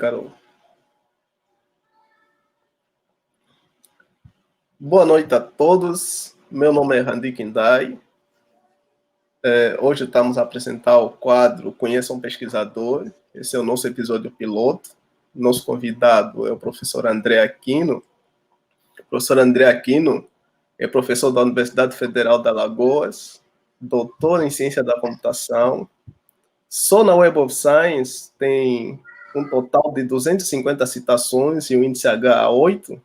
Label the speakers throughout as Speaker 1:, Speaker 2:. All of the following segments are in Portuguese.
Speaker 1: Carol. Boa noite a todos. Meu nome é Randi Kindai. Hoje estamos a apresentar o quadro Conheça um Pesquisador. Esse é o nosso episódio piloto. Nosso convidado é o professor André Aquino. O professor André Aquino é professor da Universidade Federal de Alagoas, doutor em Ciência da Computação. Só na Web of Science tem um total de 250 citações e o índice H8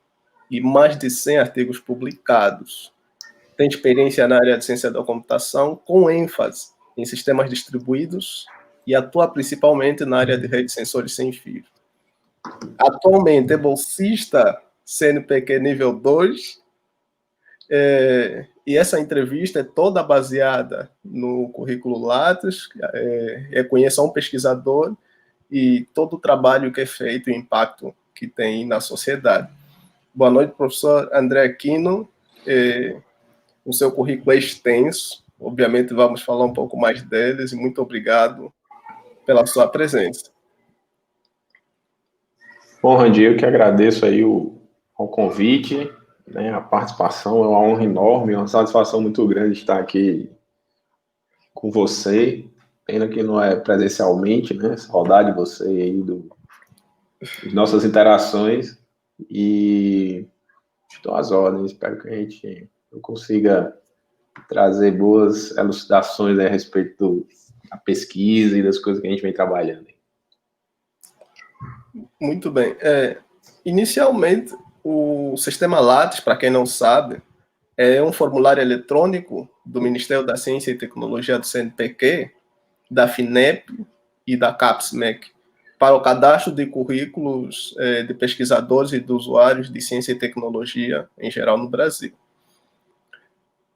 Speaker 1: e mais de 100 artigos publicados. Tem experiência na área de ciência da computação, com ênfase em sistemas distribuídos e atua principalmente na área de redes de sensores sem fio. Atualmente é bolsista CNPq nível 2, e essa entrevista é toda baseada no currículo Lattes, Conheça um Pesquisador e todo o trabalho que é feito e o impacto que tem na sociedade. Boa noite, professor André Aquino. O seu currículo é extenso, obviamente vamos falar um pouco mais deles, e muito obrigado pela sua presença.
Speaker 2: Bom, Randi, eu que agradeço aí o convite, né, a participação, é uma honra enorme, uma satisfação muito grande estar aqui com você, pena que não é presencialmente, né, saudade de você aí, das nossas interações, e estou às ordens, espero que eu consiga trazer boas elucidações a respeito da pesquisa e das coisas que a gente vem trabalhando.
Speaker 1: Muito bem. Inicialmente, o sistema Lattes, para quem não sabe, é um formulário eletrônico do Ministério da Ciência e Tecnologia do CNPq, da FINEP e da CAPES-MEC, para o cadastro de currículos de pesquisadores e de usuários de ciência e tecnologia em geral no Brasil.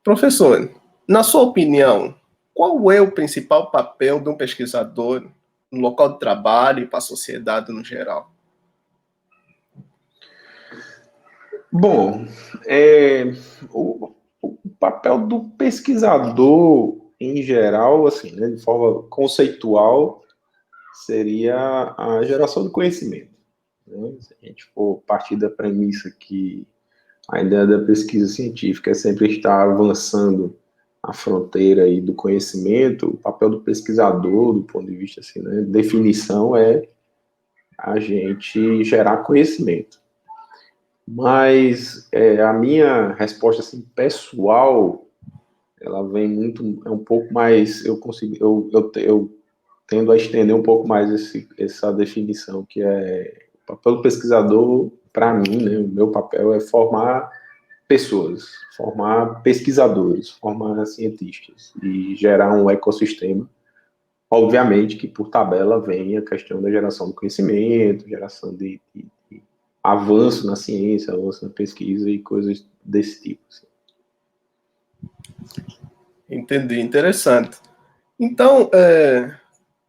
Speaker 1: Professor, na sua opinião, qual é o principal papel de um pesquisador no local de trabalho e para a sociedade no geral?
Speaker 2: Bom, o papel do pesquisador, em geral, assim, né, de forma conceitual, seria a geração do conhecimento. Né? Se a gente for partir da premissa que a ideia da pesquisa científica é sempre estar avançando a fronteira aí do conhecimento, o papel do pesquisador, do ponto de vista assim, né, definição, é a gente gerar conhecimento. Mas a minha resposta assim, pessoal, ela vem muito, é um pouco mais, eu tendo a estender um pouco mais essa definição, que é o papel do pesquisador, para mim, né, o meu papel é formar pessoas, formar pesquisadores, formar cientistas e gerar um ecossistema. Obviamente que por tabela vem a questão da geração do conhecimento, geração de avanço na ciência, avanço na pesquisa e coisas desse tipo. Assim.
Speaker 1: Entendi, interessante. Então,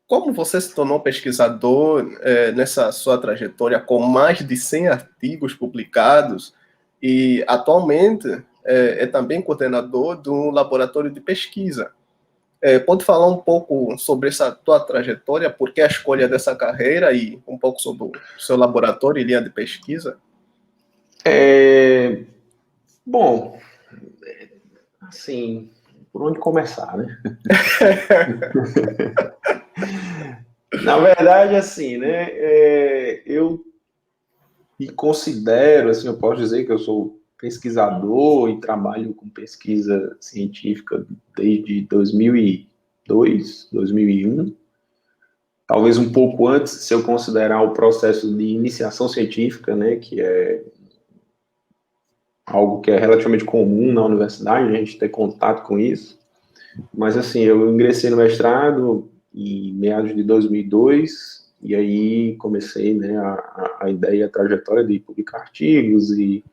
Speaker 1: como você se tornou pesquisador nessa sua trajetória com mais de 100 artigos publicados e atualmente é também coordenador de um laboratório de pesquisa? Pode falar um pouco sobre essa tua trajetória, por que a escolha dessa carreira e um pouco sobre o seu laboratório e linha de pesquisa?
Speaker 2: Bom, assim, por onde começar, né? Na verdade, assim, né, eu me considero, assim, eu posso dizer que eu sou pesquisador e trabalho com pesquisa científica desde 2002, 2001. Talvez um pouco antes, se eu considerar o processo de iniciação científica, né, que é algo que é relativamente comum na universidade, a gente ter contato com isso. Mas, assim, eu ingressei no mestrado em meados de 2002, e aí comecei, né, a ideia, a trajetória de publicar artigos, e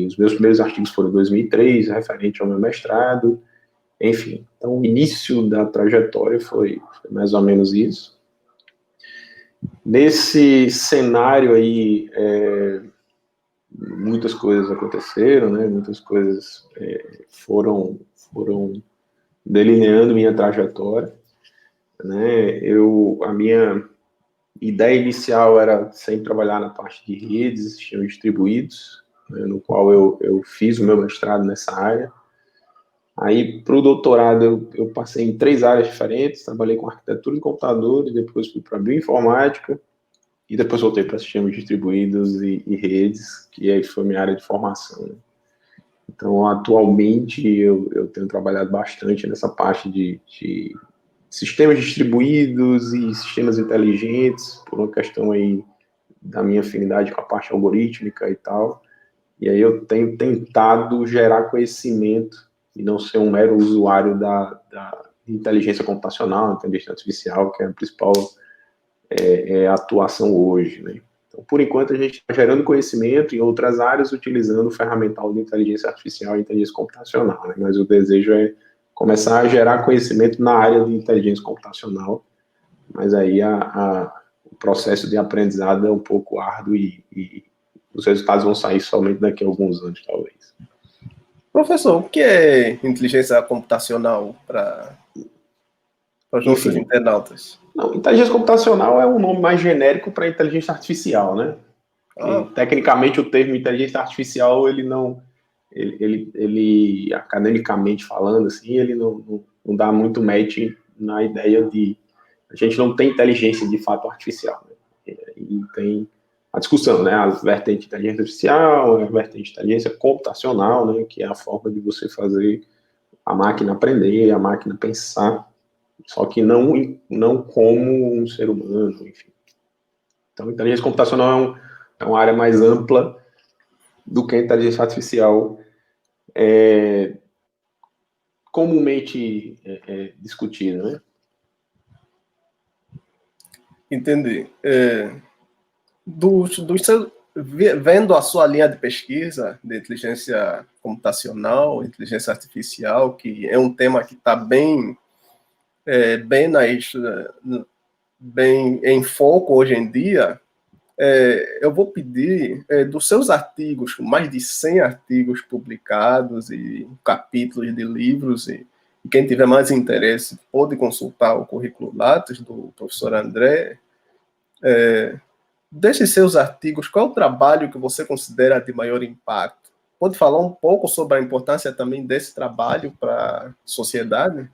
Speaker 2: os meus primeiros artigos foram em 2003, referente ao meu mestrado, enfim. Então, o início da trajetória foi mais ou menos isso. Nesse cenário aí, muitas coisas aconteceram, né, muitas coisas foram delineando minha trajetória, né, ideia inicial era sempre trabalhar na parte de redes, sistemas distribuídos, né, no qual eu fiz o meu mestrado nessa área. Aí, para o doutorado, eu passei em 3 áreas diferentes, trabalhei com arquitetura de computadores, depois fui para bioinformática, e depois voltei para sistemas distribuídos e redes, que aí foi minha área de formação, né? Então, atualmente, eu tenho trabalhado bastante nessa parte de sistemas distribuídos e sistemas inteligentes, por uma questão aí da minha afinidade com a parte algorítmica e tal. E aí eu tenho tentado gerar conhecimento e não ser um mero usuário da inteligência computacional, inteligência artificial, que é a principal atuação hoje, né? Então, por enquanto, a gente está gerando conhecimento em outras áreas, utilizando o ferramental de inteligência artificial e inteligência computacional, né? Mas o desejo é começar a gerar conhecimento na área de inteligência computacional, mas aí o processo de aprendizado é um pouco árduo e os resultados vão sair somente daqui a alguns anos, talvez.
Speaker 1: Professor, o que é inteligência computacional para os nossos internautas?
Speaker 2: Não, inteligência computacional é um nome mais genérico para inteligência artificial, né? Tecnicamente, o termo inteligência artificial, ele não... Ele academicamente falando, assim, ele não dá muito match na ideia de... A gente não tem inteligência, de fato, artificial, né? E tem a discussão, né? A vertente de inteligência artificial, a vertente de inteligência computacional, né? Que é a forma de você fazer a máquina aprender, a máquina pensar, só que não como um ser humano, enfim. Então, inteligência computacional é uma área mais ampla do que a inteligência artificial comumente discutida, né?
Speaker 1: Entendi. Vendo a sua linha de pesquisa de inteligência computacional, inteligência artificial, que é um tema que está bem em foco hoje em dia, eu vou pedir dos seus artigos, mais de 100 artigos publicados e capítulos de livros, e quem tiver mais interesse pode consultar o currículo Lattes do professor André. Desses seus artigos, qual é o trabalho que você considera de maior impacto? Pode falar um pouco sobre a importância também desse trabalho para a sociedade?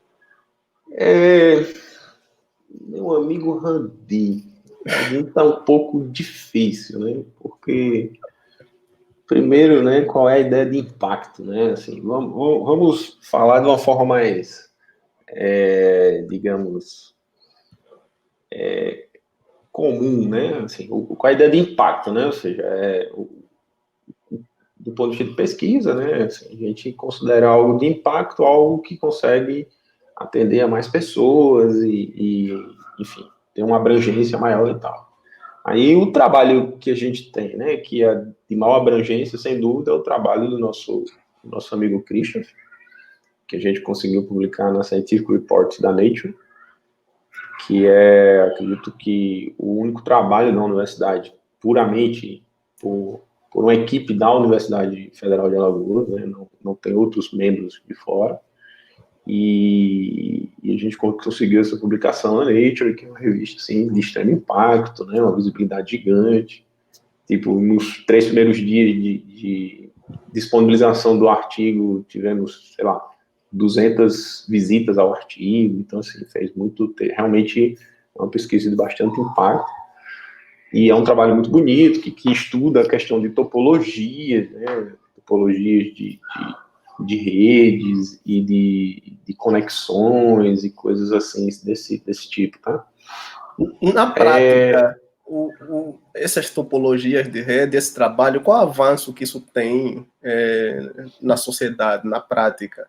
Speaker 2: Meu amigo Randi, está um pouco difícil, né? Porque, primeiro, né, qual é a ideia de impacto, né? Assim, vamos falar de uma forma mais, digamos, comum, né? Assim, qual é a ideia de impacto, né? Ou seja, do ponto de vista de pesquisa, né? Assim, a gente considera algo de impacto, algo que consegue atender a mais pessoas enfim, ter uma abrangência maior e tal. Aí o trabalho que a gente tem, né, que é de maior abrangência, sem dúvida, é o trabalho do nosso amigo Christian, que a gente conseguiu publicar na Scientific Reports da Nature, que é, acredito que, o único trabalho da universidade, puramente por uma equipe da Universidade Federal de Alagoas, né, não tem outros membros de fora, e a gente conseguiu essa publicação na Nature, que é uma revista assim, de extremo impacto, né, uma visibilidade gigante. Tipo, nos 3 primeiros dias de disponibilização do artigo, tivemos, sei lá, 200 visitas ao artigo. Então, assim, fez muito... Realmente é uma pesquisa de bastante impacto. E é um trabalho muito bonito, que estuda a questão de topologias, né, topologias de redes e de conexões e coisas assim desse tipo, tá?
Speaker 1: Na prática, essas topologias de rede, esse trabalho, qual avanço que isso tem na sociedade, na prática?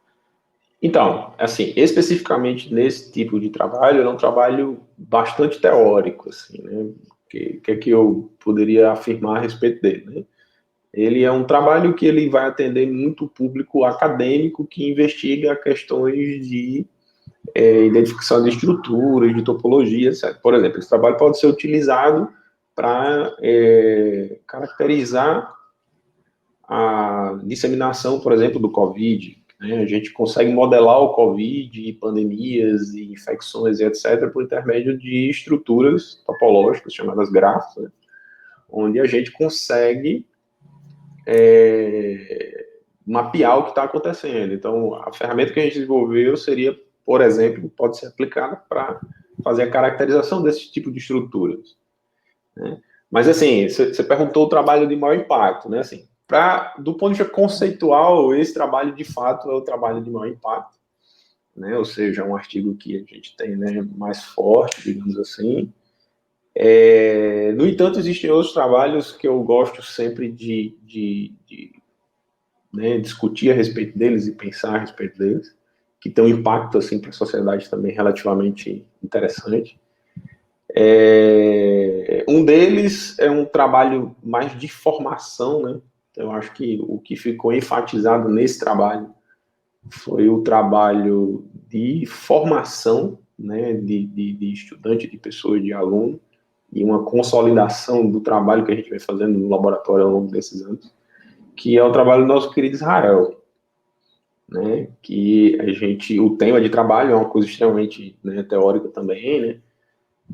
Speaker 2: Então, assim, especificamente nesse tipo de trabalho, é um trabalho bastante teórico, assim, né? O que é que eu poderia afirmar a respeito dele, né? Ele é um trabalho que ele vai atender muito o público acadêmico que investiga questões de identificação de estruturas, de topologia, etc. Por exemplo, esse trabalho pode ser utilizado para caracterizar a disseminação, por exemplo, do COVID, né? A gente consegue modelar o Covid, pandemias e infecções e etc. por intermédio de estruturas topológicas chamadas grafos, né? Onde a gente consegue mapear o que está acontecendo. Então, a ferramenta que a gente desenvolveu seria, por exemplo, pode ser aplicada para fazer a caracterização desse tipo de estruturas, né? Mas, assim, você perguntou o trabalho de maior impacto, né? Assim, do ponto de vista conceitual, esse trabalho, de fato, é o trabalho de maior impacto, né? Ou seja, é um artigo que a gente tem, né, mais forte, digamos assim. No entanto, existem outros trabalhos que eu gosto sempre né, discutir a respeito deles e pensar a respeito deles, que tem um impacto assim, para a sociedade também relativamente interessante. Um deles é um trabalho mais de formação, né? Eu acho que o que ficou enfatizado nesse trabalho foi o trabalho de formação, né, de estudante, de pessoa, de aluno, e uma consolidação do trabalho que a gente vem fazendo no laboratório ao longo desses anos, que é o trabalho do nosso querido Israel, né, que o tema de trabalho é uma coisa extremamente, né, teórica também, né,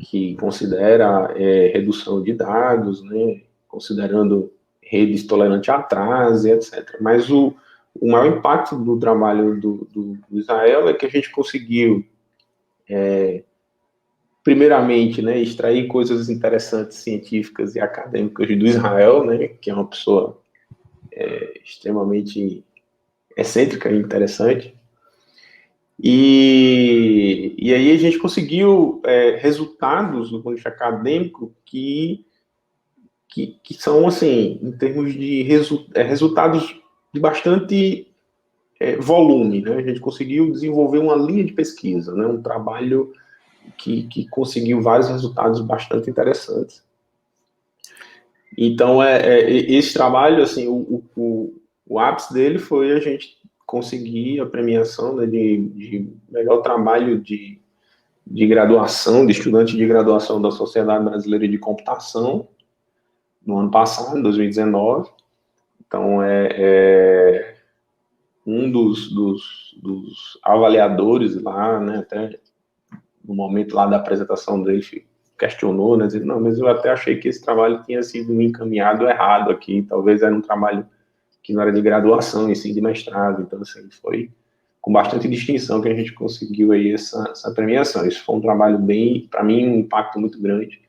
Speaker 2: que considera redução de dados, né, considerando redes tolerantes a atraso, etc. Mas o maior impacto do trabalho do Israel é que a gente conseguiu, primeiramente, né, extrair coisas interessantes, científicas e acadêmicas do Israel, né, que é uma pessoa extremamente excêntrica e interessante. E aí a gente conseguiu resultados do ponto de vista acadêmico que são, assim, em termos de resultados de bastante volume, né? A gente conseguiu desenvolver uma linha de pesquisa, né? Um trabalho que conseguiu vários resultados bastante interessantes. Então, esse trabalho, assim, o ápice dele foi a gente conseguir a premiação, né, de melhor trabalho de graduação, de estudante de graduação da Sociedade Brasileira de Computação, no ano passado, em 2019. Então, um dos avaliadores lá, né, até no momento lá da apresentação dele, questionou, né, dizendo, não, mas eu até achei que esse trabalho tinha sido encaminhado errado aqui, talvez era um trabalho que não era de graduação, e sim de mestrado. Então, assim, foi com bastante distinção que a gente conseguiu aí essa premiação. Isso foi um trabalho bem, para mim, um impacto muito grande,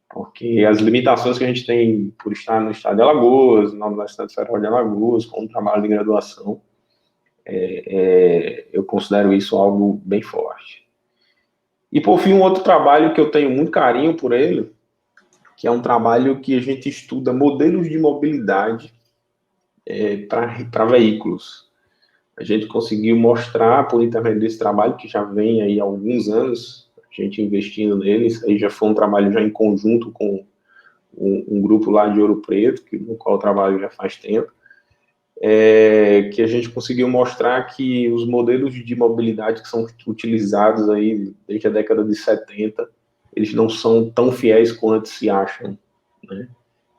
Speaker 2: porque as limitações que a gente tem por estar no estado de Alagoas, na Universidade Federal de Alagoas, com um trabalho de graduação, eu considero isso algo bem forte. E, por fim, um outro trabalho que eu tenho muito carinho por ele, que é um trabalho que a gente estuda modelos de mobilidade para veículos. A gente conseguiu mostrar, por intermédio desse trabalho, que já vem aí há alguns anos, a gente investindo nele, isso aí já foi um trabalho já em conjunto com um grupo lá de Ouro Preto, no qual eu trabalho já faz tempo, que a gente conseguiu mostrar que os modelos de mobilidade que são utilizados aí desde a década de 70, eles não são tão fiéis quanto se acham, né?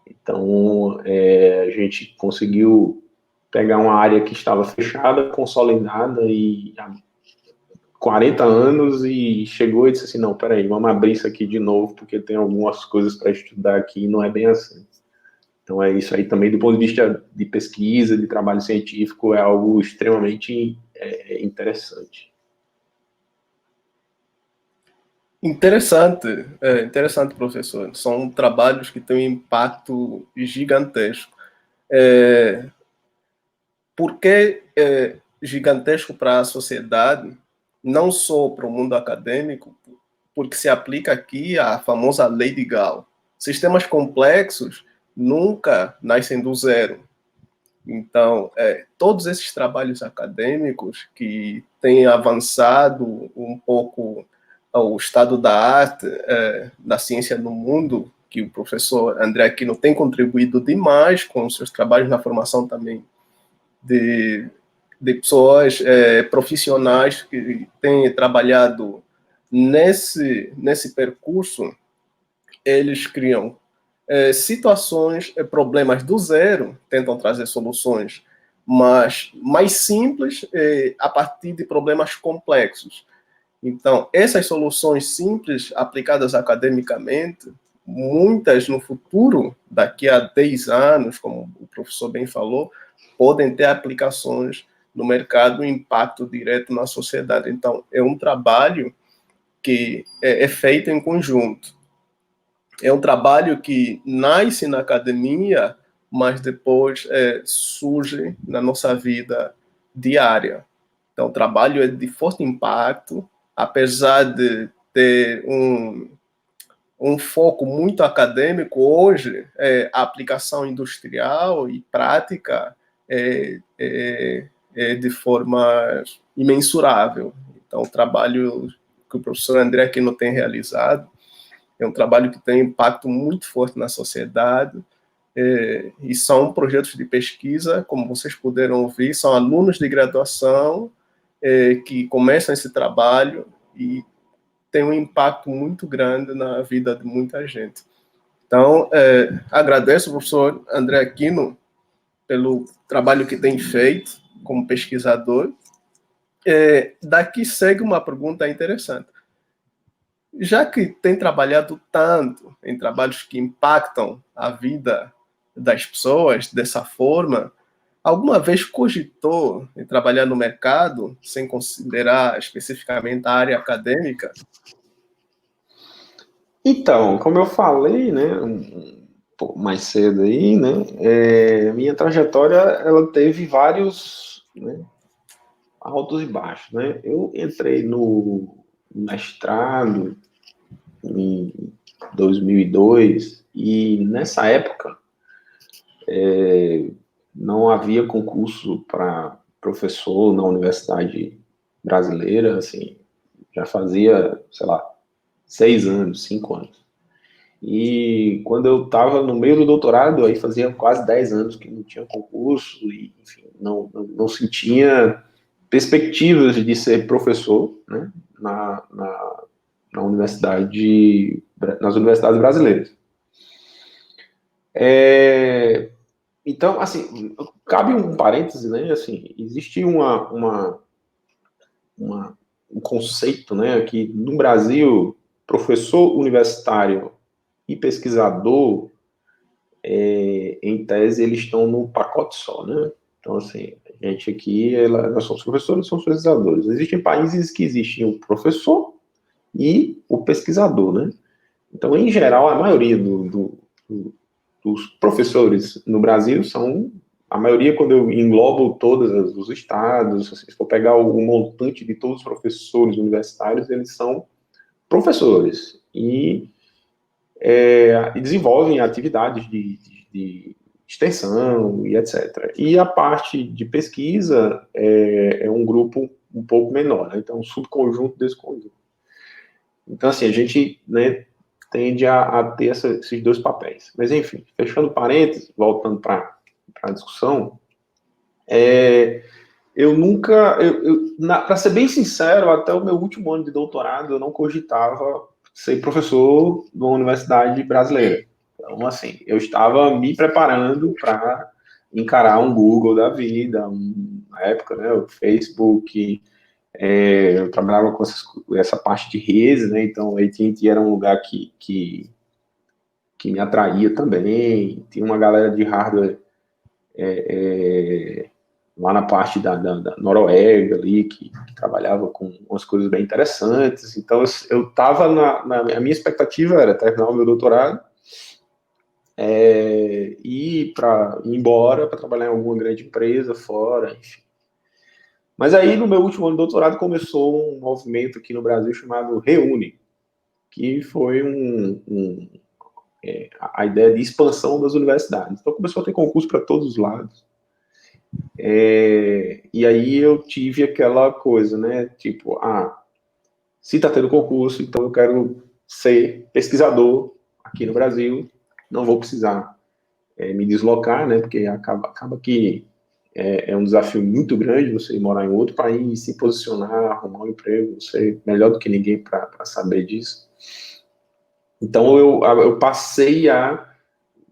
Speaker 2: Então, a gente conseguiu pegar uma área que estava fechada, consolidada e há 40 anos, e chegou e disse assim, não, peraí, vamos abrir isso aqui de novo, porque tem algumas coisas para estudar aqui e não é bem assim. Então, é isso aí também, do ponto de vista de pesquisa, de trabalho científico, é algo extremamente interessante.
Speaker 1: Interessante, professor. São trabalhos que têm um impacto gigantesco. Por que gigantesco para a sociedade? Não só para o mundo acadêmico, porque se aplica aqui a famosa lei de Gauss. Sistemas complexos nunca nascem do zero. Então, todos esses trabalhos acadêmicos que têm avançado um pouco o estado da arte, da ciência no mundo, que o professor André Aquino tem contribuído demais com os seus trabalhos na formação também de pessoas profissionais que têm trabalhado nesse percurso. Eles criam situações, problemas do zero, tentam trazer soluções mas mais simples a partir de problemas complexos. Então, essas soluções simples aplicadas academicamente, muitas no futuro, daqui a 10 anos, como o professor bem falou, podem ter aplicações no mercado e impacto direto na sociedade. Então, é um trabalho que é feito em conjunto. É um trabalho que nasce na academia, mas depois surge na nossa vida diária. Então, o trabalho é de forte impacto, apesar de ter um foco muito acadêmico, hoje a aplicação industrial e prática é de forma imensurável. Então, o trabalho que o professor André Aquino tem realizado é um trabalho que tem impacto muito forte na sociedade, e são projetos de pesquisa, como vocês puderam ouvir, são alunos de graduação que começam esse trabalho e tem um impacto muito grande na vida de muita gente. Então, agradeço ao professor André Aquino pelo trabalho que tem feito como pesquisador. Daqui segue uma pergunta interessante. Já que tem trabalhado tanto em trabalhos que impactam a vida das pessoas dessa forma, alguma vez cogitou em trabalhar no mercado, sem considerar especificamente a área acadêmica?
Speaker 2: Então, como eu falei, né, mais cedo aí, né, minha trajetória, ela teve vários, né, altos e baixos, né. Eu entrei no mestrado em 2002 e nessa época não havia concurso para professor na universidade brasileira, assim, já fazia, sei lá, 6 anos, 5 anos. E quando eu estava no meio do doutorado, aí fazia quase 10 anos que não tinha concurso, e enfim, não se tinha perspectivas de ser professor, né, na universidade, nas universidades brasileiras. Então, assim, cabe um parêntese, né, assim, existe um conceito, né, que no Brasil, professor universitário e pesquisador, em tese, eles estão num pacote só, né? Então, assim, a gente aqui, nós somos professores, somos pesquisadores. Existem países que existem o professor e o pesquisador, né? Então, em geral, a maioria dos professores no Brasil são, a maioria, quando eu englobo todos os estados, se for pegar o montante de todos os professores universitários, eles são professores e desenvolvem atividades de extensão e etc. E a parte de pesquisa é um grupo um pouco menor, né? Então, um subconjunto desse conjunto. Então, assim, a gente, né, tende a ter esses dois papéis. Mas, enfim, fechando parênteses, voltando para a discussão, eu nunca, para ser bem sincero, até o meu último ano de doutorado, eu não cogitava ser professor de uma universidade brasileira. Então, assim, eu estava me preparando para encarar um Google da vida, na época, né, o Facebook, eu trabalhava com essa parte de redes, né, então a AT&T era um lugar que me atraía também, tinha uma galera de hardware lá na parte da Noruega ali, que trabalhava com umas coisas bem interessantes. Então, eu estava a minha expectativa era terminar o meu doutorado e ir embora para trabalhar em alguma grande empresa fora, enfim. Mas aí, no meu último ano de doutorado, começou um movimento aqui no Brasil chamado Reúne, que foi a ideia de expansão das universidades. Então, começou a ter concurso para todos os lados. E aí eu tive aquela coisa, né? Tipo, se está tendo concurso, então eu quero ser pesquisador aqui no Brasil, não vou precisar me deslocar, né? Porque acaba que é um desafio muito grande você morar em outro país, se posicionar, arrumar um emprego, você é melhor do que ninguém para saber disso. Então eu passei a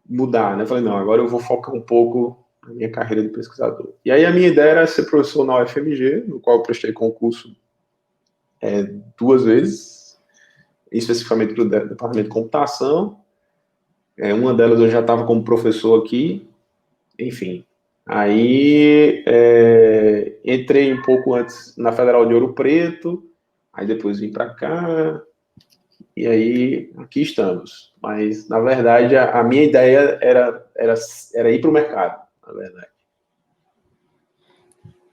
Speaker 2: mudar, né? Falei, não, agora eu vou focar um pouco na minha carreira de pesquisador. E aí a minha ideia era ser professor na UFMG, no qual eu prestei concurso 2 vezes, especificamente para o departamento de computação. Uma delas eu já estava como professor aqui, enfim. Aí entrei um pouco antes na Federal de Ouro Preto, aí depois vim para cá, e aí aqui estamos. Mas, na verdade, a minha ideia era ir para o mercado, na verdade.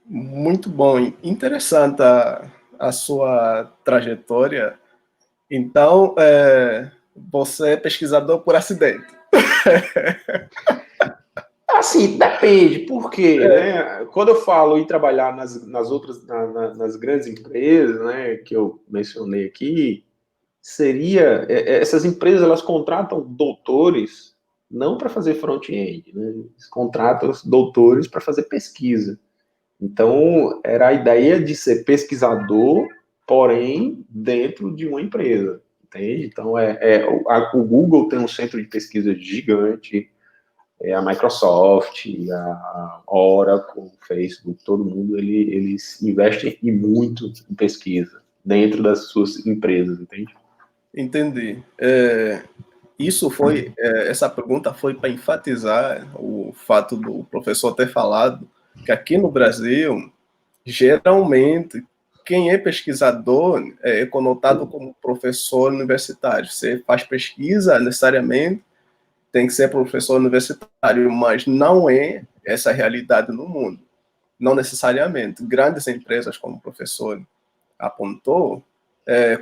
Speaker 1: Muito bom, interessante a sua trajetória. Então, você é pesquisador por acidente.
Speaker 2: Assim, depende, por quê, né? Quando eu falo em trabalhar nas grandes empresas, né, que eu mencionei aqui, essas empresas, elas contratam doutores não para fazer front-end, né? Eles contratam os doutores para fazer pesquisa. Então, era a ideia de ser pesquisador, porém, dentro de uma empresa, entende? Então, o Google tem um centro de pesquisa gigante, a Microsoft, a Oracle, o Facebook, todo mundo, eles investem e muito em pesquisa dentro das suas empresas, entende?
Speaker 1: Entendi. Essa pergunta foi para enfatizar o fato do professor ter falado que aqui no Brasil, geralmente, quem é pesquisador é conotado como professor universitário. Você faz pesquisa, necessariamente, tem que ser professor universitário, mas não é essa a realidade no mundo. Não necessariamente. Grandes empresas, como o professor apontou,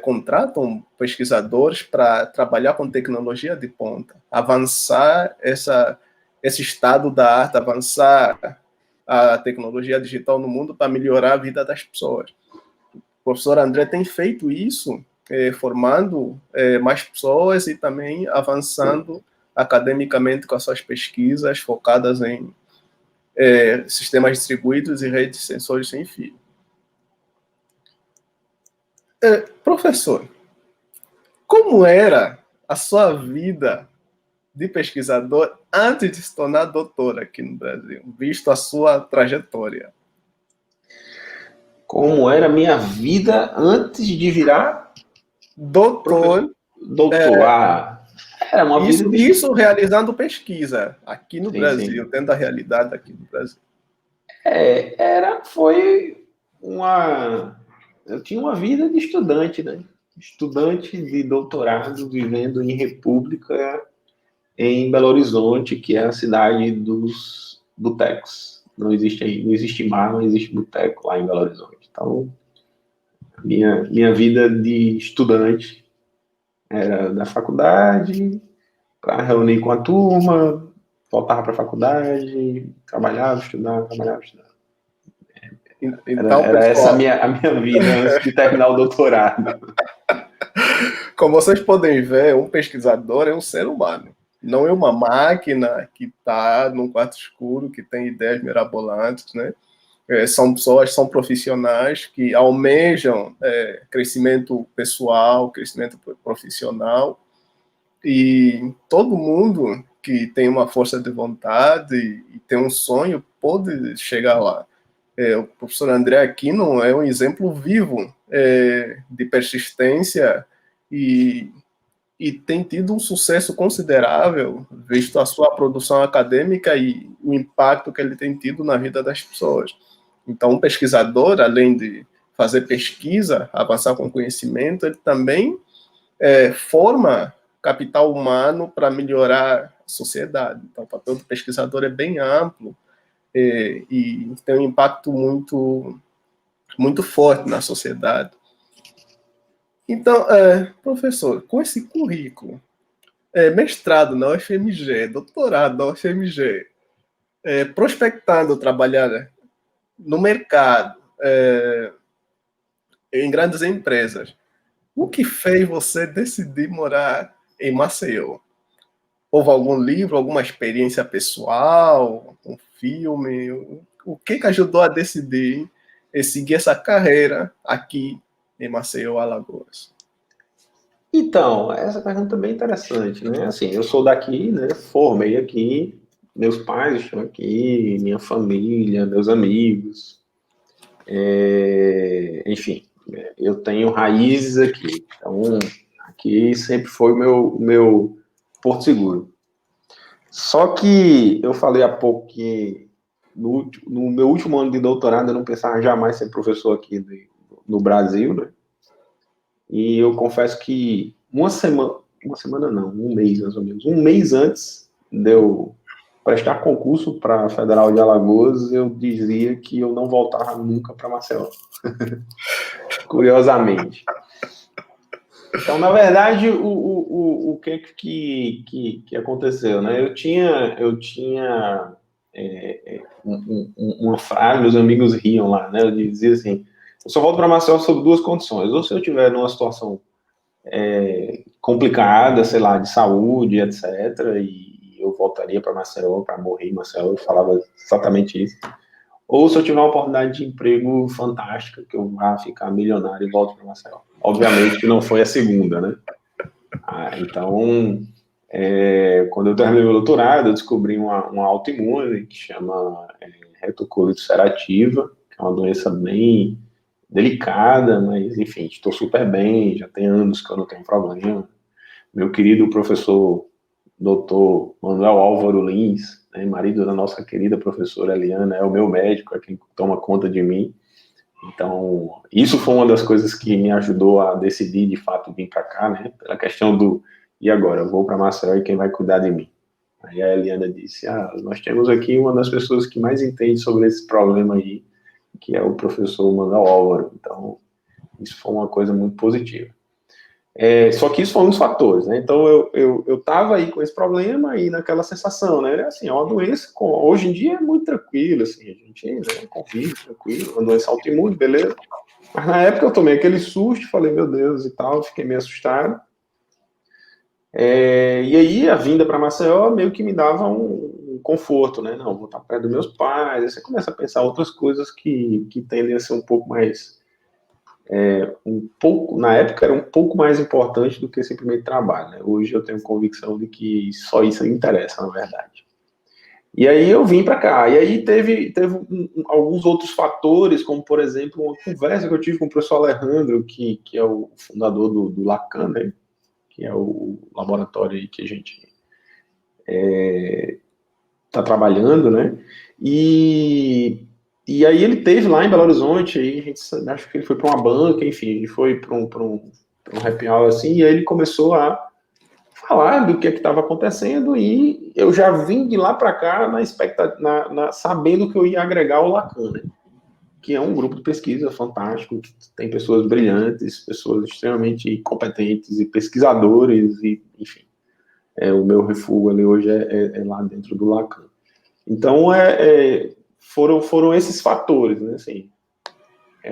Speaker 1: contratam pesquisadores para trabalhar com tecnologia de ponta, avançar esse estado da arte, avançar a tecnologia digital no mundo para melhorar a vida das pessoas. O professor André tem feito isso, formando mais pessoas e também avançando academicamente com as suas pesquisas focadas em sistemas distribuídos e redes de sensores sem fio. Professor, como era a sua vida de pesquisador antes de se tornar doutor aqui no Brasil, visto a sua trajetória?
Speaker 2: Como era a minha vida antes de virar
Speaker 1: Doutor.
Speaker 2: doutor? Era uma vida de...
Speaker 1: Isso realizando pesquisa aqui no Brasil,
Speaker 2: sim.
Speaker 1: tendo a realidade aqui no Brasil.
Speaker 2: Foi uma... Eu tinha uma vida de estudante, né? Estudante de doutorado, vivendo em República, em Belo Horizonte, que é a cidade dos botecos. Não existe mar, não existe boteco lá em Belo Horizonte. Então, minha vida de estudante era da faculdade, para reunir com a turma, voltava para a faculdade, trabalhava, estudava.
Speaker 1: Então,
Speaker 2: Era essa
Speaker 1: pessoal,
Speaker 2: a minha vida antes de terminar o doutorado.
Speaker 1: como vocês podem ver, um pesquisador é um ser humano. Não é uma máquina que está num quarto escuro, que tem ideias mirabolantes, né? São pessoas, são profissionais que almejam crescimento pessoal, crescimento profissional, e todo mundo que tem uma força de vontade e tem um sonho pode chegar lá. O professor André Aquino é um exemplo vivo de persistência e tem tido um sucesso considerável, visto a sua produção acadêmica e o impacto que ele tem tido na vida das pessoas. Então, um pesquisador, além de fazer pesquisa, avançar com conhecimento, ele também forma capital humano para melhorar a sociedade. Então, o papel do pesquisador é bem amplo e tem um impacto muito, muito forte na sociedade. Então, professor, com esse currículo, mestrado na UFMG, doutorado na UFMG, prospectando trabalhar no mercado, em grandes empresas, o que fez você decidir morar em Maceió? Houve algum livro, alguma experiência pessoal, um filme? O que ajudou a decidir seguir essa carreira aqui em Maceió, Alagoas?
Speaker 2: Então, essa pergunta é bem interessante, né? Assim, eu sou daqui, né? Formei aqui, meus pais estão aqui, minha família, meus amigos, enfim, eu tenho raízes aqui. Então, aqui sempre foi o meu porto seguro. Só que eu falei há pouco que no meu último ano de doutorado eu não pensava jamais ser professor aqui no Brasil, né? E eu confesso que uma semana não, um mês mais ou menos, um mês antes de eu prestar concurso para a Federal de Alagoas, eu dizia que eu não voltava nunca para Maceió. Curiosamente. Então, na verdade, o que aconteceu, né? Eu tinha uma frase, meus amigos riam lá, né? Eu dizia assim, eu só volto para Maceió sob duas condições, ou se eu tiver numa situação complicada, sei lá, de saúde, etc., e eu voltaria para Maceió, para morrer em Maceió, eu falava exatamente isso, ou se eu tiver uma oportunidade de emprego fantástica, que eu vá ficar milionário e volto para Maceió. Obviamente que não foi a segunda, né? Então, quando eu terminei meu doutorado, eu descobri uma autoimune que chama retocolite ulcerativa, que é uma doença bem delicada, mas, enfim, estou super bem, já tem anos que eu não tenho problema. Meu querido professor, doutor Manuel Álvaro Lins, né, marido da nossa querida professora Eliana, é o meu médico, é quem toma conta de mim. Então, isso foi uma das coisas que me ajudou a decidir, de fato, vir para cá, né? Pela questão e agora? Eu vou para Maceió e quem vai cuidar de mim? Aí a Eliana disse, nós temos aqui uma das pessoas que mais entende sobre esse problema aí, que é o professor Manuel Álvaro. Então, isso foi uma coisa muito positiva. Só que isso foi um dos fatores, né? Então, eu estava aí com esse problema e naquela sensação, né? Assim, é uma doença, hoje em dia é muito tranquila, assim, a gente, né, convive tranquilo, uma doença autoimune, beleza? Mas na época eu tomei aquele susto, falei, meu Deus, e tal, fiquei meio assustado. E aí a vinda para Maceió meio que me dava um conforto, né? Não, vou estar perto dos meus pais, aí você começa a pensar outras coisas que tendem a ser um pouco mais na época era um pouco mais importante do que simplesmente trabalho, né? Hoje eu tenho convicção de que só isso interessa, na verdade. E aí eu vim para cá, e aí teve alguns outros fatores, como por exemplo, uma conversa que eu tive com o professor Alejandro, que é o fundador do Lacan, né? Que é o laboratório aí que a gente está trabalhando, né? E aí ele teve lá em Belo Horizonte, aí a gente acho que ele foi para uma banca, enfim, ele foi para um happy hour assim, e aí ele começou a falar do que estava acontecendo, e eu já vim de lá para cá sabendo que eu ia agregar o Lacan, né? Que é um grupo de pesquisa fantástico, que tem pessoas brilhantes, pessoas extremamente competentes e pesquisadores, e enfim, o meu refúgio ali hoje é lá dentro do Lacan. Então, foram esses fatores, né? Assim,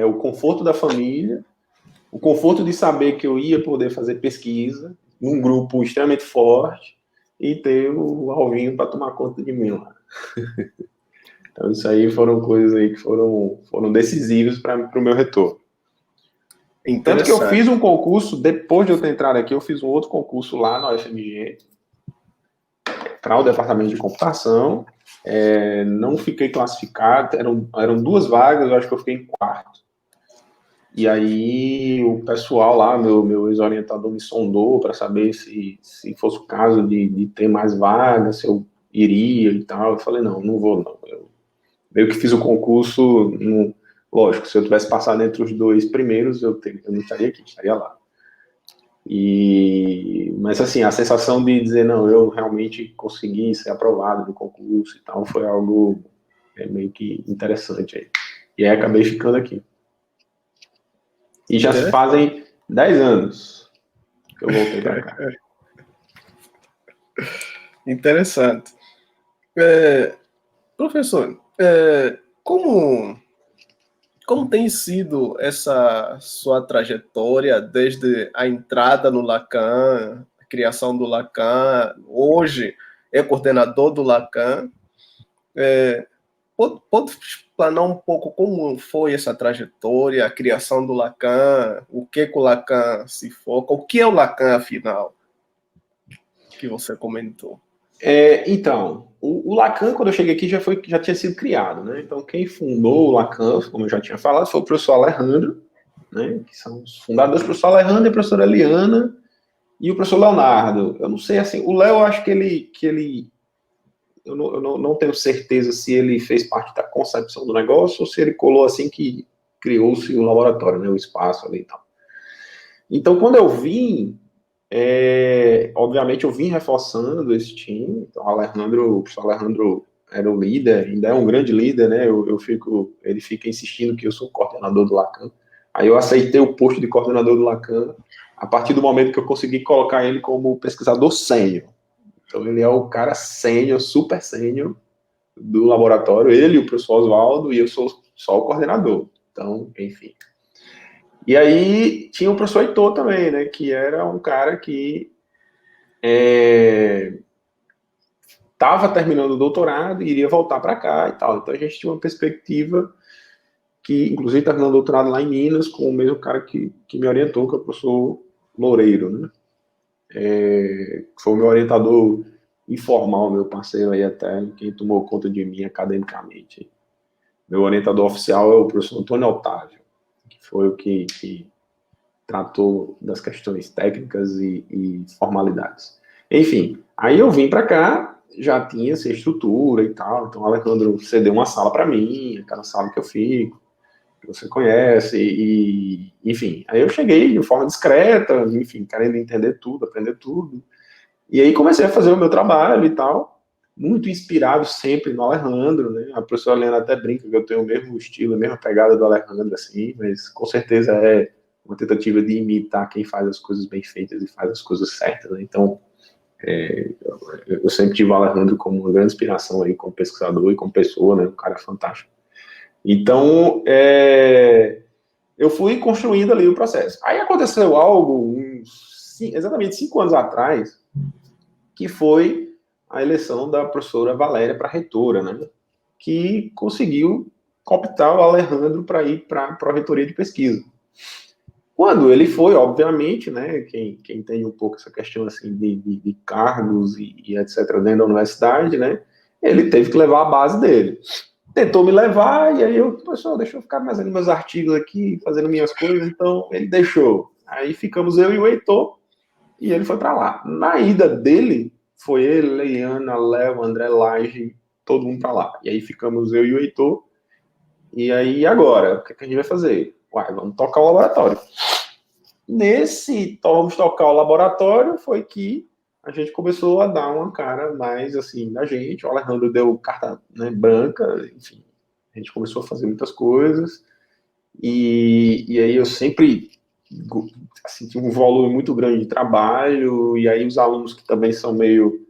Speaker 2: o conforto da família, o conforto de saber que eu ia poder fazer pesquisa num grupo extremamente forte e ter o Alvinho para tomar conta de mim lá. Então, isso aí foram coisas aí que foram decisivas para o meu retorno. Tanto que eu fiz um concurso, depois de eu ter entrado aqui, eu fiz um outro concurso lá na UFMG, para o departamento de computação. Não fiquei classificado, eram duas vagas, eu acho que eu fiquei em quarto. E aí o pessoal lá, meu ex-orientador me sondou para saber se fosse o caso de ter mais vagas, se eu iria e tal. Eu falei, não vou não. Eu meio que fiz o concurso, lógico, se eu tivesse passado entre os dois primeiros, eu não estaria aqui, estaria lá. Mas assim, a sensação de dizer, não, eu realmente consegui ser aprovado no concurso e tal, foi algo meio que interessante aí. E aí acabei ficando aqui. E já se fazem 10 anos que eu voltei para cá.
Speaker 1: Interessante. Professor, como tem sido essa sua trajetória desde a entrada no Lacan, a criação do Lacan, hoje é coordenador do Lacan? Pode explanar um pouco como foi essa trajetória, a criação do Lacan, o que o Lacan se foca, o que é o Lacan, afinal, que você comentou?
Speaker 2: Então, o Lacan, quando eu cheguei aqui, já tinha sido criado, né? Então, quem fundou o Lacan, como eu já tinha falado, foi o professor Alejandro, né? Que são os fundadores, o professor Alejandro e a professora Eliana, e o professor Leonardo. Eu não sei, assim, o Léo, eu acho que ele eu não tenho certeza se ele fez parte da concepção do negócio ou se ele colou assim que criou-se o laboratório, né? O espaço ali e tal. Então, quando eu vim, obviamente eu vim reforçando esse time. Então, o professor Alejandro era o líder, ainda é um grande líder, né? Ele fica insistindo que eu sou coordenador do Lacan. Aí eu aceitei o posto de coordenador do Lacan a partir do momento que eu consegui colocar ele como pesquisador sênior. Então, ele é o cara sênior, super sênior do laboratório, ele e o professor Oswaldo, e eu sou só o coordenador. Então, enfim. E aí tinha o professor Heitor também, né, que era um cara que estava terminando o doutorado e iria voltar para cá e tal. Então a gente tinha uma perspectiva que, inclusive, terminou o doutorado lá em Minas com o mesmo cara que me orientou, que é o professor Loureiro, né? Foi o meu orientador informal, meu parceiro aí até, quem tomou conta de mim academicamente. Meu orientador oficial é o professor Antônio Otávio, que foi o que tratou das questões técnicas e formalidades. Enfim, aí eu vim para cá, já tinha essa estrutura e tal, então o Alejandro cedeu uma sala para mim, aquela sala que eu fico, que você conhece, enfim, aí eu cheguei de forma discreta, enfim, querendo entender tudo, aprender tudo, e aí comecei a fazer o meu trabalho e tal, muito inspirado sempre no Alejandro, né? A professora Helena até brinca que eu tenho o mesmo estilo, a mesma pegada do Alejandro, assim, mas com certeza é uma tentativa de imitar quem faz as coisas bem feitas e faz as coisas certas, né? Então, eu sempre tive o Alejandro como uma grande inspiração aí, como pesquisador e como pessoa, né? Um cara fantástico. Então, eu fui construindo ali o processo. Aí aconteceu algo, exatamente 5 anos atrás, que foi a eleição da professora Valéria para reitora, né? Que conseguiu cooptar o Alejandro para ir para a reitoria de pesquisa. Quando ele foi, obviamente, né, quem entende um pouco essa questão assim de cargos e etc. dentro da universidade, né, ele teve que levar a base dele. Tentou me levar, e aí eu, pessoal, deixa eu ficar mais ali meus artigos aqui, fazendo minhas coisas, então ele deixou. Aí ficamos eu e o Heitor, e ele foi para lá. Na ida dele, foi ele, Leiana, Léo, André Lage, todo mundo para lá. E aí ficamos eu e o Heitor, e aí agora, o que a gente vai fazer? Uai, vamos tocar o laboratório. Nesse vamos tocar o laboratório foi que a gente começou a dar uma cara mais assim da gente. O Alejandro deu carta, né, branca, enfim, a gente começou a fazer muitas coisas e aí eu sempre assim, tinha um volume muito grande de trabalho e aí os alunos que também são meio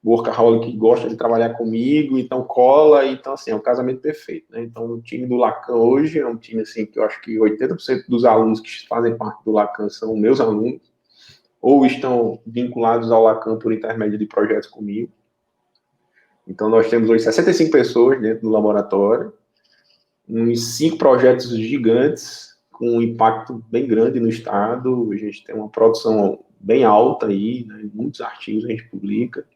Speaker 2: workaholic que gosta de trabalhar comigo, então cola, então assim, é um casamento perfeito, né? Então o time do Lacan hoje é um time assim que eu acho que 80% dos alunos que fazem parte do Lacan são meus alunos, ou estão vinculados ao Lacan por intermédio de projetos comigo. Então nós temos hoje 65 pessoas dentro do laboratório, uns 5 projetos gigantes, com um impacto bem grande no estado, a gente tem uma produção bem alta aí, né? Muitos artigos a gente publica.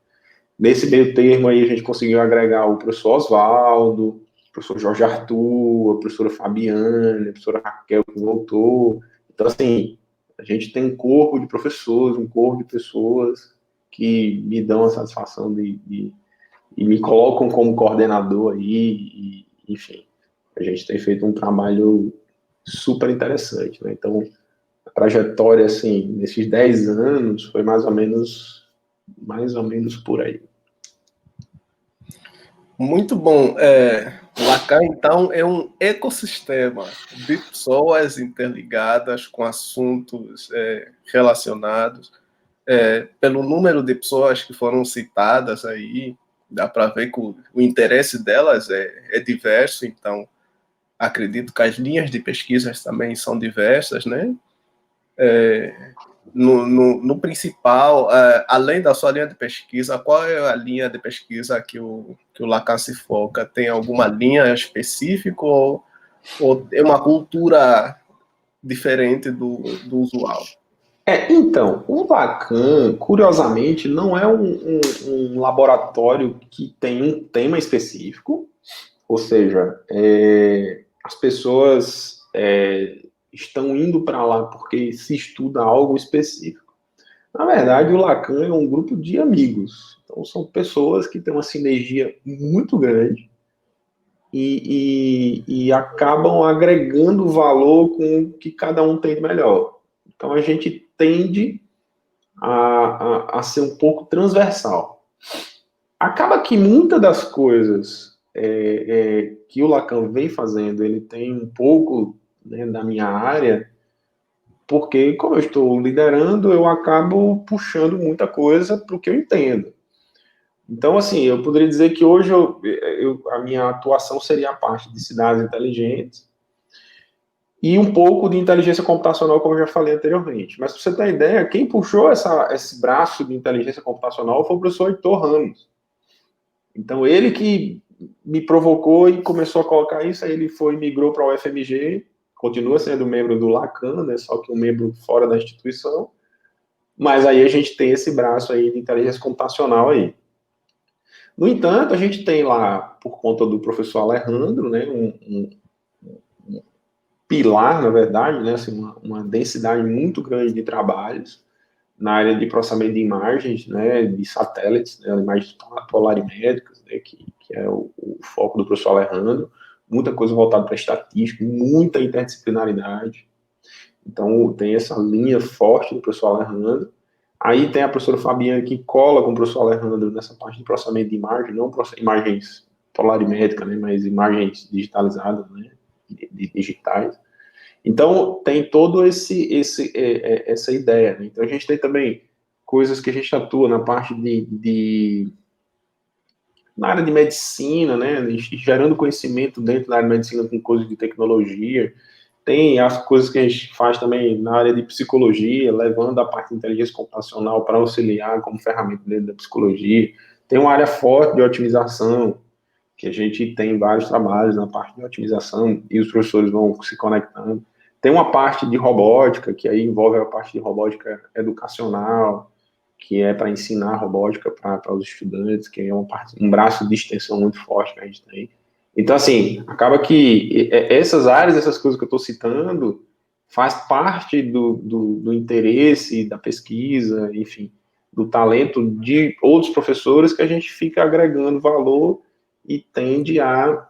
Speaker 2: Nesse meio termo aí a gente conseguiu agregar o professor Oswaldo, o professor Jorge Arthur, a professora Fabiana, a professora Raquel que voltou. Então, assim, a gente tem um corpo de professores, um corpo de pessoas que me dão a satisfação e me colocam como coordenador aí, enfim, a gente tem feito um trabalho super interessante, né? Então, a trajetória, assim, nesses 10 anos foi mais ou menos por aí.
Speaker 1: Muito bom. Lacan, então, é um ecossistema de pessoas interligadas com assuntos relacionados. Pelo número de pessoas que foram citadas aí, dá para ver que o interesse delas é diverso, então acredito que as linhas de pesquisas também são diversas, né? No principal, além da sua linha de pesquisa, qual é a linha de pesquisa que o Lacan se foca? Tem alguma linha específica ou é uma cultura diferente do usual?
Speaker 2: Então, o Lacan, curiosamente, não é um laboratório que tem um tema específico, ou seja, as pessoas estão indo para lá porque se estuda algo específico. Na verdade, o Lacan é um grupo de amigos. Então, são pessoas que têm uma sinergia muito grande e acabam agregando valor com o que cada um tem de melhor. Então, a gente tende a ser um pouco transversal. Acaba que muitas das coisas que o Lacan vem fazendo, ele tem um pouco, né, da minha área, porque como eu estou liderando, eu acabo puxando muita coisa para o que eu entendo. Então, assim, eu poderia dizer que hoje a minha atuação seria a parte de cidades inteligentes e um pouco de inteligência computacional, como eu já falei anteriormente. Mas, para você ter ideia, quem puxou esse braço de inteligência computacional foi o professor Heitor Ramos. Então, ele que me provocou e começou a colocar isso, aí ele migrou para o UFMG, continua sendo membro do Lacan, né, só que um membro fora da instituição, mas aí a gente tem esse braço aí de inteligência computacional aí. No entanto, a gente tem lá, por conta do professor Alejandro, né, um pilar, na verdade, né, assim, uma densidade muito grande de trabalhos na área de processamento de imagens, né, de satélites, né, imagens polarimétricas, né, que é o foco do professor Alejandro, muita coisa voltada para estatística, muita interdisciplinaridade. Então, tem essa linha forte do professor Alejandro. Aí tem a professora Fabiana que cola com o professor Alejandro nessa parte de processamento de imagem, não imagens polarimétricas, né, mas imagens digitalizadas, né, digitais. Então, tem todo essa ideia. Né? Então, a gente tem também coisas que a gente atua na parte na área de medicina, né, gerando conhecimento dentro da área de medicina com coisas de tecnologia. Tem as coisas que a gente faz também na área de psicologia, levando a parte de inteligência computacional para auxiliar como ferramenta dentro da psicologia. Tem uma área forte de otimização, que a gente tem vários trabalhos na parte de otimização e os professores vão se conectando. Tem uma parte de robótica, que aí envolve a parte de robótica educacional, que é para ensinar robótica para os estudantes, que é um braço de extensão muito forte que a gente tem. Então, assim, acaba que essas áreas, essas coisas que eu estou citando, faz parte do interesse, da pesquisa, enfim, do talento de outros professores que a gente fica agregando valor e tende a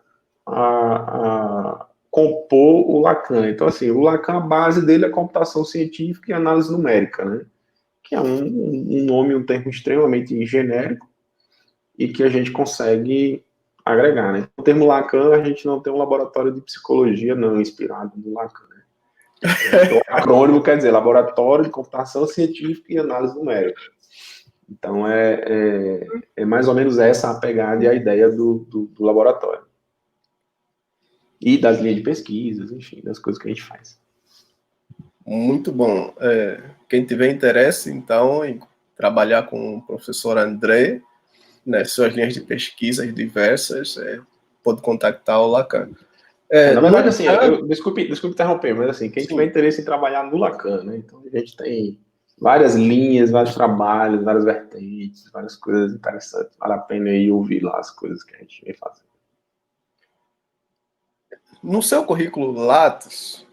Speaker 2: compor o Lacan. Então, assim, o Lacan, a base dele é computação científica e análise numérica, né? Que é um nome, um termo extremamente genérico e que a gente consegue agregar, né? O termo Lacan, a gente não tem um laboratório de psicologia não inspirado no Lacan, né? O acrônimo quer dizer Laboratório de Computação Científica e Análise Numérica. Então, é mais ou menos essa a pegada e a ideia do laboratório. E das linhas de pesquisas, enfim, das coisas que a gente faz.
Speaker 1: Muito bom. Quem tiver interesse, então, em trabalhar com o professor André, né, suas linhas de pesquisa diversas, pode contactar o Lacan.
Speaker 2: Na verdade, assim, desculpe interromper, mas assim, quem tiver interesse em trabalhar no Lacan, né? Então a gente tem várias linhas, vários trabalhos, várias vertentes, várias coisas interessantes. Vale a pena aí ouvir lá as coisas que a gente vem fazendo.
Speaker 1: No seu currículo Lattes,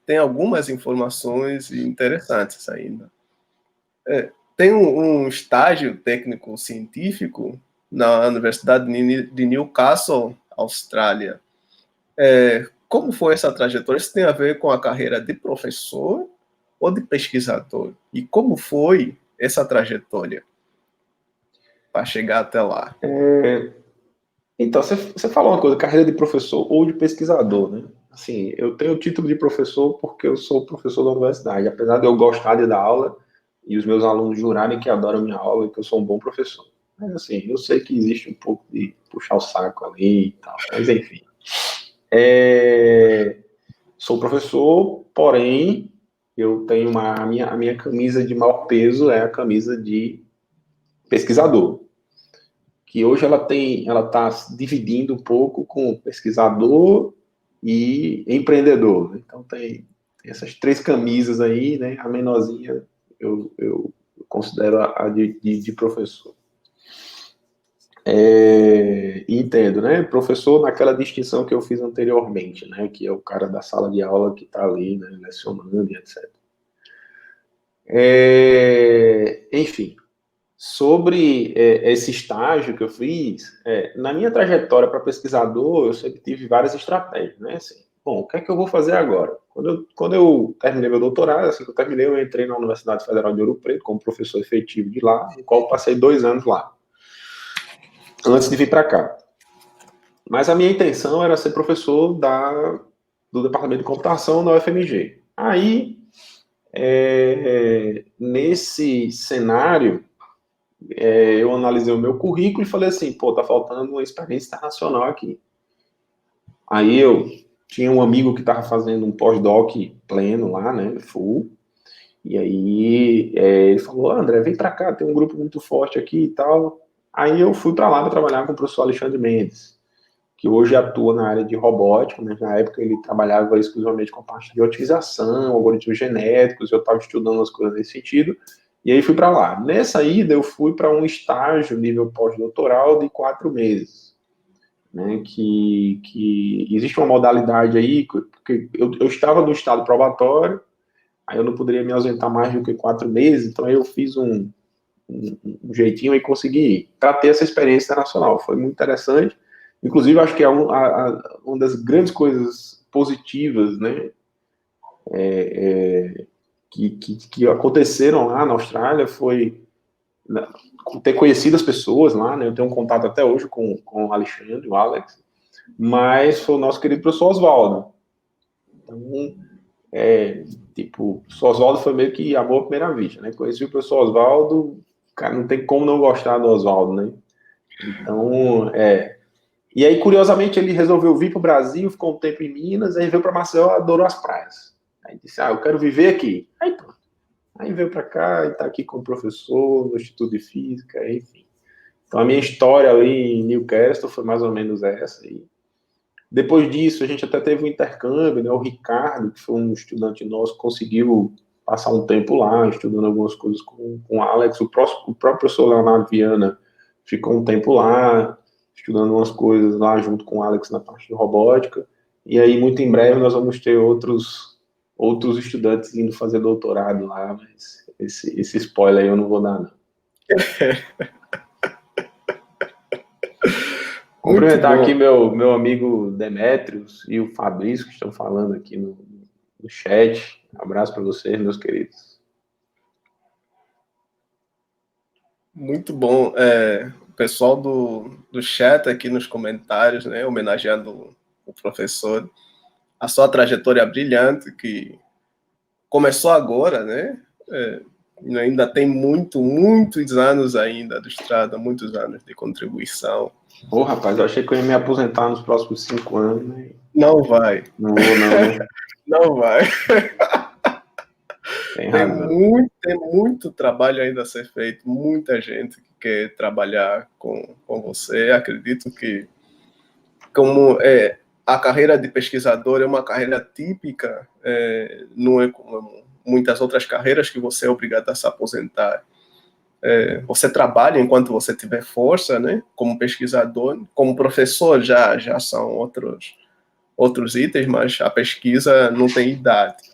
Speaker 1: tem algumas informações interessantes ainda. Tem um estágio técnico-científico na Universidade de Newcastle, Austrália. Como foi essa trajetória? Isso tem a ver com a carreira de professor ou de pesquisador? E como foi essa trajetória para chegar até lá?
Speaker 2: Então, você falou uma coisa, carreira de professor ou de pesquisador, né? Assim, eu tenho o título de professor porque eu sou professor da universidade, apesar de eu gostar de dar aula e os meus alunos jurarem que adoram minha aula e que eu sou um bom professor. Mas, assim, eu sei que existe um pouco de puxar o saco ali e tal, mas, enfim. Sou professor, porém, eu tenho a minha camisa de maior peso é a camisa de pesquisador, que hoje ela está se dividindo um pouco com pesquisador e empreendedor. Então tem essas 3 camisas aí, né? A menorzinha eu considero a de professor. Entendo, né? Professor naquela distinção que eu fiz anteriormente, né? Que é o cara da sala de aula que está ali, né? Lecionando e etc. Enfim, sobre esse estágio que eu fiz, na minha trajetória para pesquisador, eu sempre tive várias estratégias, né? Assim, bom, o que é que eu vou fazer agora? Quando eu terminei meu doutorado, assim que eu terminei, eu entrei na Universidade Federal de Ouro Preto como professor efetivo de lá, no qual passei 2 anos lá, antes de vir para cá. Mas a minha intenção era ser professor do Departamento de Computação da UFMG. Aí, nesse cenário, eu analisei o meu currículo e falei assim, pô, tá faltando uma experiência internacional aqui. Aí eu tinha um amigo que estava fazendo um pós-doc pleno lá, né, full, e aí ele falou, André, vem para cá, tem um grupo muito forte aqui e tal. Aí eu fui para lá para trabalhar com o professor Alexandre Mendes, que hoje atua na área de robótica, mas na época ele trabalhava exclusivamente com a parte de otimização, algoritmos genéticos, eu estava estudando as coisas nesse sentido, e aí fui para lá. Nessa ida, eu fui para um estágio nível pós-doutoral de 4 meses, né, que existe uma modalidade aí, porque eu estava no estado probatório, aí eu não poderia me ausentar mais do que 4 meses, então aí eu fiz um jeitinho e consegui ir, para ter essa experiência internacional. Foi muito interessante. Inclusive, acho que é uma das grandes coisas positivas, né, que aconteceram lá na Austrália foi ter conhecido as pessoas lá, né, eu tenho um contato até hoje com o Alexandre, o Alex, mas foi o nosso querido professor Oswaldo. Então, tipo, o professor Oswaldo foi meio que amor à primeira vista, né, conheci o professor Oswaldo, cara, não tem como não gostar do Oswaldo, né, então, e aí, curiosamente, ele resolveu vir para o Brasil, ficou um tempo em Minas, aí veio para Maceió, adorou as praias. Aí disse, eu quero viver aqui. Aí pronto. Aí veio para cá e está aqui como professor no Instituto de Física, enfim. Então, a minha história ali em Newcastle foi mais ou menos essa. E depois disso, a gente até teve um intercâmbio, né? O Ricardo, que foi um estudante nosso, conseguiu passar um tempo lá, estudando algumas coisas com o Alex. O próprio professor Leonardo Viana ficou um tempo lá, estudando umas coisas lá junto com o Alex na parte de robótica. E aí, muito em breve, nós vamos ter outros estudantes indo fazer doutorado lá, mas esse spoiler aí eu não vou dar, não. Cumprimentar aqui meu amigo Demetrios e o Fabrício, que estão falando aqui no chat. Abraço para vocês, meus queridos.
Speaker 1: Muito bom. O pessoal do chat aqui nos comentários, né, homenageando o professor, a sua trajetória brilhante, que começou agora, né? Ainda tem muitos anos ainda de estrada, muitos anos de contribuição.
Speaker 2: Rapaz, eu achei que eu ia me aposentar nos próximos 5 anos, né?
Speaker 1: Não vai.
Speaker 2: Não vou, não, né?
Speaker 1: Não vai.
Speaker 2: Tem razão.
Speaker 1: Tem muito trabalho ainda a ser feito, muita gente que quer trabalhar com você. Acredito que, como a carreira de pesquisador é uma carreira típica, não é como muitas outras carreiras que você é obrigado a se aposentar. Você trabalha enquanto você tiver força, né? Como pesquisador, como professor já são outros itens, mas a pesquisa não tem idade.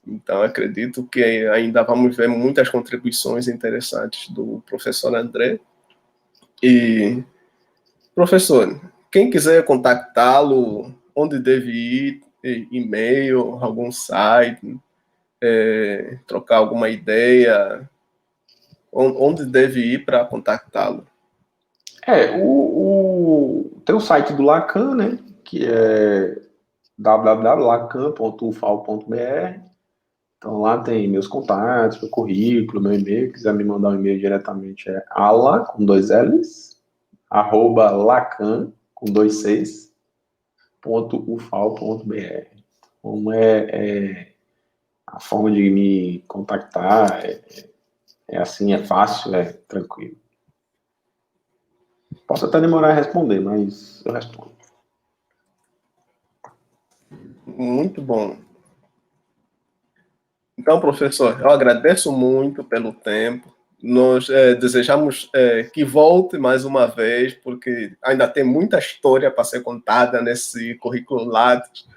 Speaker 1: Então, acredito que ainda vamos ver muitas contribuições interessantes do professor André. E, professor, quem quiser contactá-lo, onde deve ir? E-mail, algum site, trocar alguma ideia? Onde deve ir para contactá-lo?
Speaker 2: Tem o site do Lacan, né? Que é www.lacan.ufal.br. Então lá tem meus contatos, meu currículo, meu e-mail. Se quiser me mandar um e-mail diretamente é ala, com 2 L's, @lacan, com 2 C's, .ufal.br. Como a forma de me contactar é assim, é fácil, é tranquilo. Posso até demorar a responder, mas eu respondo.
Speaker 1: Muito bom. Então, professor, eu agradeço muito pelo tempo. Nós desejamos que volte mais uma vez, porque ainda tem muita história para ser contada nesse currículo Lattes,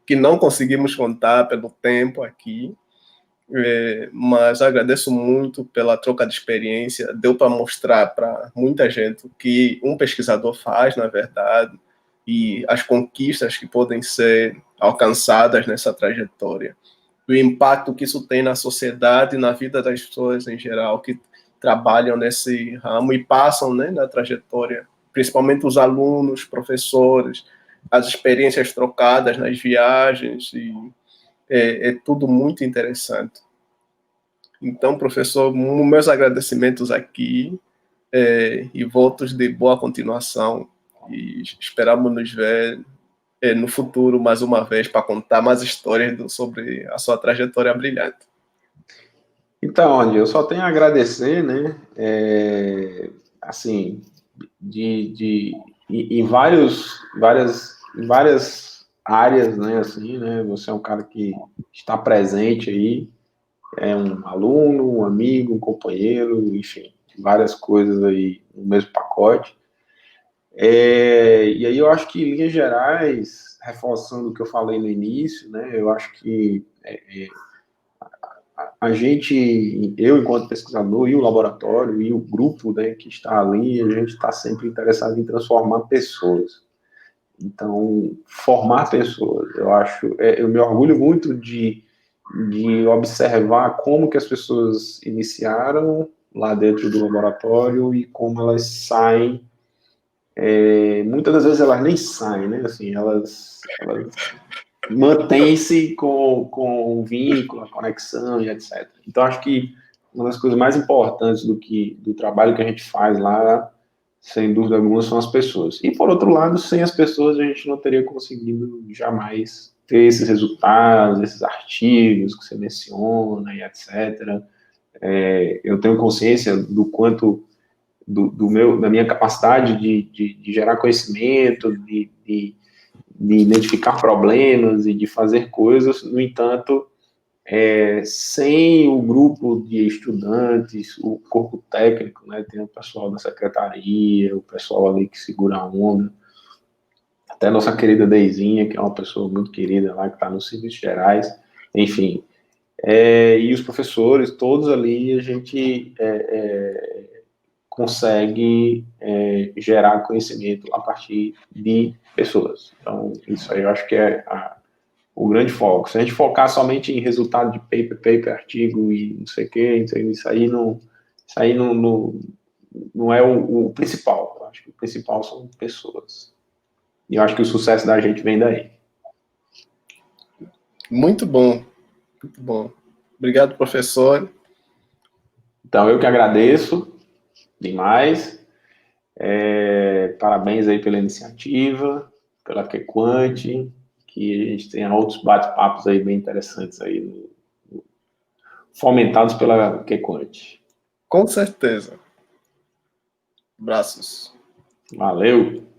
Speaker 1: que não conseguimos contar pelo tempo aqui. Mas agradeço muito pela troca de experiência. Deu para mostrar para muita gente o que um pesquisador faz, na verdade, e as conquistas que podem ser alcançadas nessa trajetória. O impacto que isso tem na sociedade e na vida das pessoas em geral que trabalham nesse ramo e passam, né, na trajetória, principalmente os alunos, professores, as experiências trocadas nas viagens, e é tudo muito interessante. Então, professor, meus agradecimentos aqui e votos de boa continuação. E esperamos nos ver no futuro mais uma vez para contar mais histórias sobre a sua trajetória brilhante.
Speaker 2: Então, Andy, eu só tenho a agradecer, né? Assim, em várias áreas, né? Assim, né? Você é um cara que está presente aí, é um aluno, um amigo, um companheiro, enfim, várias coisas aí no mesmo pacote. E aí eu acho que, em linhas gerais, reforçando o que eu falei no início, né? Eu acho que a gente, eu enquanto pesquisador, e o laboratório, e o grupo, né, que está ali, a gente está sempre interessado em transformar pessoas. Então, formar pessoas, eu acho, eu me orgulho muito de observar como que as pessoas iniciaram lá dentro do laboratório e como elas saem. Muitas das vezes elas nem saem, né? Assim, elas mantém-se com o vínculo, a conexão e etc. Então, acho que uma das coisas mais importantes do trabalho que a gente faz lá, sem dúvida alguma, são as pessoas. E, por outro lado, sem as pessoas, a gente não teria conseguido jamais ter esses resultados, esses artigos que você menciona e etc. Eu tenho consciência do quanto da minha capacidade de gerar conhecimento, de identificar problemas e de fazer coisas. No entanto, sem o grupo de estudantes, o corpo técnico, né, tem o pessoal da secretaria, o pessoal ali que segura a onda, até a nossa querida Deizinha, que é uma pessoa muito querida lá, que está nos serviços gerais, enfim, e os professores, todos ali, a gente consegue gerar conhecimento a partir de pessoas. Então, isso aí eu acho que é o grande foco. Se a gente focar somente em resultado de paper, artigo e não sei o quê, isso aí não é o principal. Eu acho que o principal são pessoas. E eu acho que o sucesso da gente vem daí.
Speaker 1: Muito bom, muito bom. Obrigado, professor.
Speaker 2: Então, eu que agradeço demais. Parabéns aí pela iniciativa, pela Quequant, que a gente tenha outros bate-papos aí bem interessantes aí, fomentados pela Quequant.
Speaker 1: Com certeza. Abraços.
Speaker 2: Valeu!